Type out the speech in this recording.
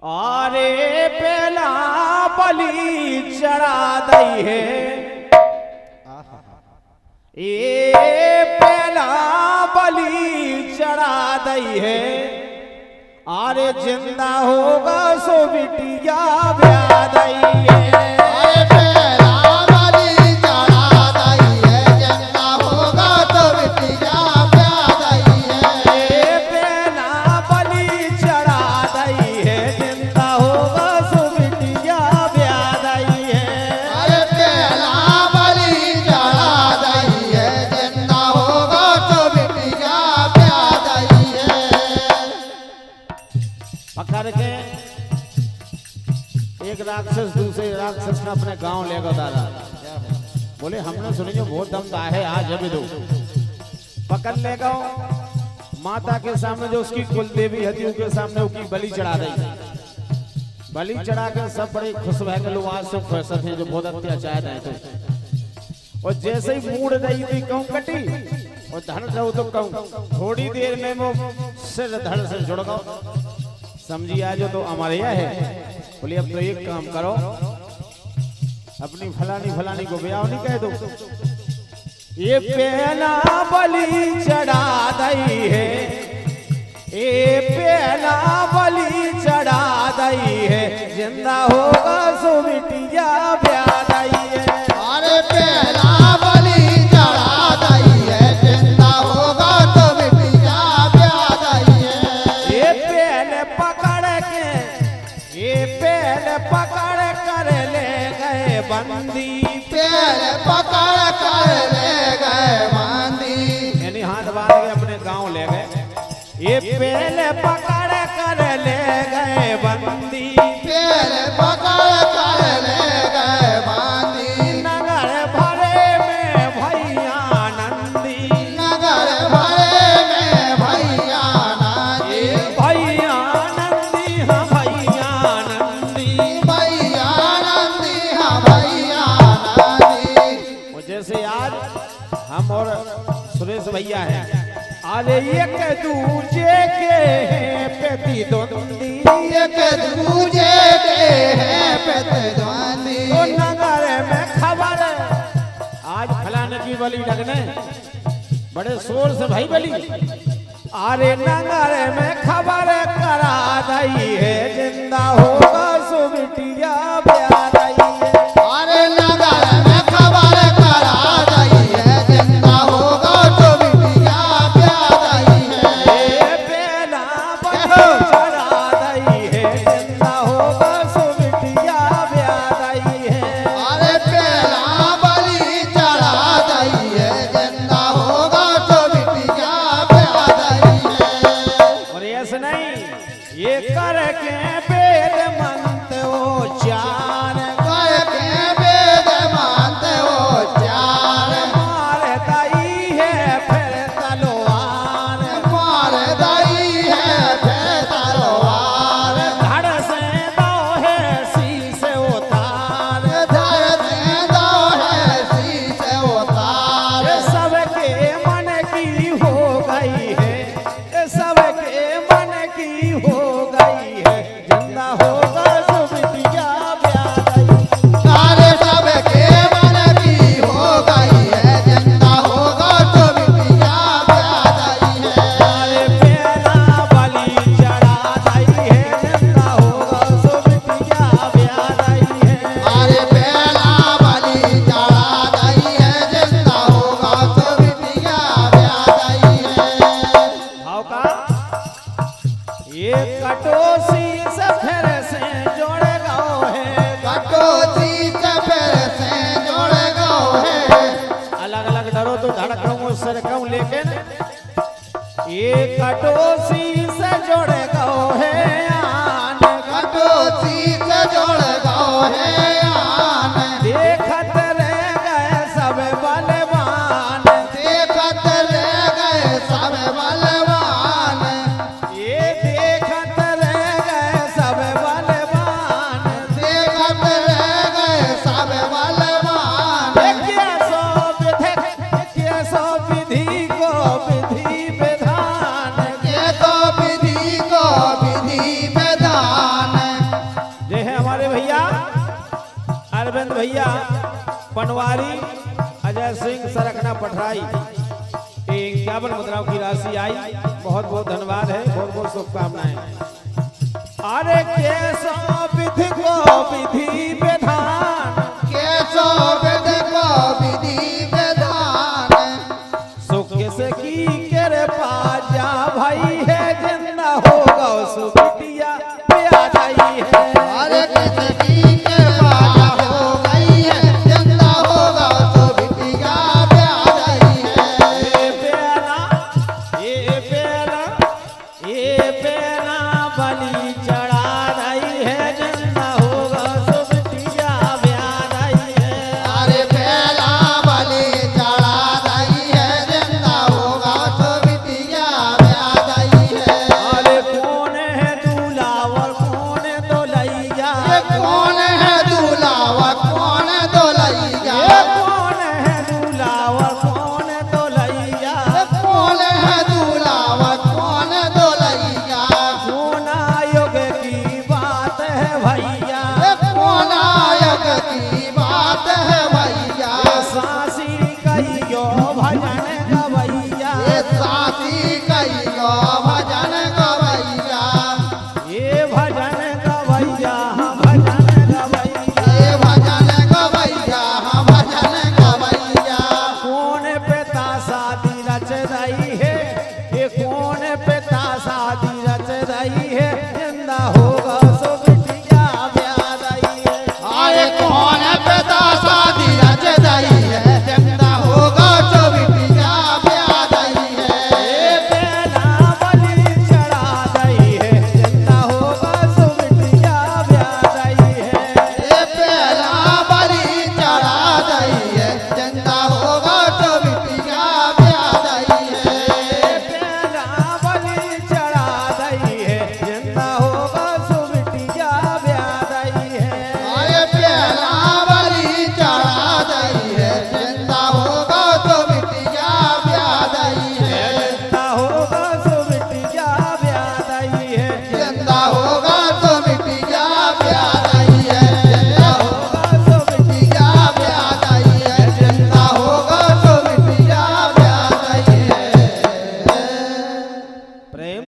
आरे पहला बलि चढ़ा दई है, ये पहला बलि चढ़ा दई है। आरे जिंदा होगा सो बिटिया ब्याह दई है। एक राक्षस दूसरे राक्षस ने अपने गांव ले गया दादा, बोले हमने सुनी जो बहुत दमदा है आज अभी दो पकड़ ले गो माता के सामने जो उसकी कुल देवी हती उनके सामने उसकी बलि चढ़ा दी। बलि चढ़ा कर सब बड़े खुश भय के लोग आज से खुश थे जो बहुत अत्याचार है। तो और जैसे ही मूड रही थी कहूं कटी और धड़ जाऊ तो कहूं थोड़ी देर में वो सिर धड़ से जुड़ गो। समझी आज तो हमारे यहाँ है। बोले अब तो एक काम करो, अपनी फलानी फलानी को ब्याह नहीं कह दो। ये पहला बलि चढ़ा दई है, ये पहला बलि चढ़ा दई है। जिंदा होगा सो बिटिया ब्याह दई है। अरे पहला बलि चढ़ा दई है, जिंदा होगा तो बिटिया ब्याह दई है। ये पहले पकड़ के, ये पहले पकड़ कर ले गए बंदी, पहले पकड़ कर ले गए बंदी। यानी हाथ बांध के अपने गांव ले गए। ये पहले पकड़ कर ले गए बंदी, पहले पकड़ कर ले गए बंदी। नगर भरे में भैया नंदी, नगर भरे में भैया नंदी। भैया नंदी हाँ भैया नंदी, भैया नंदी हाँ भैया नंदी। और जैसे आज हम और सुरेश भैया हैं, अरे एक दूजे के पेती दोंदी, एक दूजे के हैं प्रतिद्वंदी। ओ नगर में खबर आज फलाने की बलि लगने बड़े शोर से भाई बलि। अरे नगर में खबर करा दई है, जिंदा होगा सो बिटिया ब्याह दई है। अरे नगर में खबर करा दई है, जिंदा होगा तो बिटिया ब्याह दई है। ये पहला बलि चढ़ा दई है, जिंदा होगा सो बिटिया ब्याह दई है। अरे पहला बलि चढ़ा दई है, जिंदा होगा तो बिटिया ब्याह दई है। और ऐसे नहीं, ये करके वेद मंत्र उच्चार, करके वेद मानते हो चार। मार दई है फिर तलवार, मार दई है फिर तलवार। धड़ से दो है शीश उतार। धर दे दो है शीश उतार। सबके मन की हो गई है, सबके मन की हो गई है। जिंदा होगा सो बिटिया ब्याह दई। सारे सबके मन की हो गई है, जिंदा होगा तो बिटिया ब्याह दई है। अरे पहला बलि चढ़ा दई है, जिंदा होगा सो बिटिया ब्याह दई है। अरे पहला बलि चढ़ा दई है, जिंदा होगा तो बिटिया ब्याह दई है। भाव का ये कटोसी से फिर से जोड़ गाओ है। कटोती से फिर से जोड़ गौ है। अलग अलग डरो तो धड़कूं सरकूं, लेकिन ये कटोसी से जोड़ गाओ है आन। कटोती से जोड़ गौ है आन। देखत रह गए सब बलवान, देखत रह गए सब बलवान। ये देखत रह गए सब बलवान। देखत रह गए सब बलवान। सो विधि को विधि विधान, के तो भैया पनवारी अजय सिंह सरकना पठराई 51 मुद्राओं की राशि आई। बहुत बहुत धन्यवाद है, बहुत बहुत शुभकामनाएं। अरे कैसा विधि को विधि